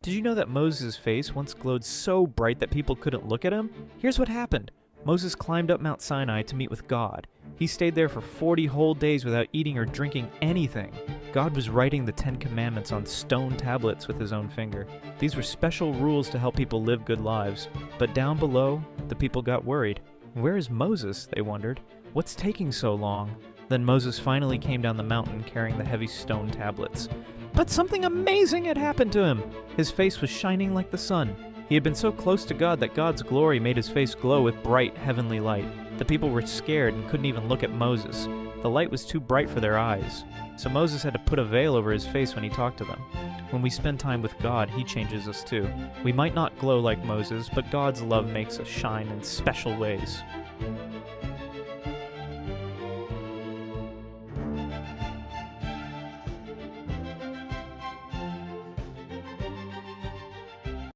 Did you know that Moses' face once glowed so bright that people couldn't look at him? Here's what happened. Moses climbed up Mount Sinai to meet with God. He stayed there for 40 whole days without eating or drinking anything. God was writing the 10 Commandments on stone tablets with his own finger. These were special rules to help people live good lives. But down below, the people got worried. Where is Moses? They wondered. What's taking so long? Then Moses finally came down the mountain carrying the heavy stone tablets. But something amazing had happened to him. His face was shining like the sun. He had been so close to God that God's glory made his face glow with bright, heavenly light. The people were scared and couldn't even look at Moses. The light was too bright for their eyes. So Moses had to put a veil over his face when he talked to them. When we spend time with God, he changes us too. We might not glow like Moses, but God's love makes us shine in special ways.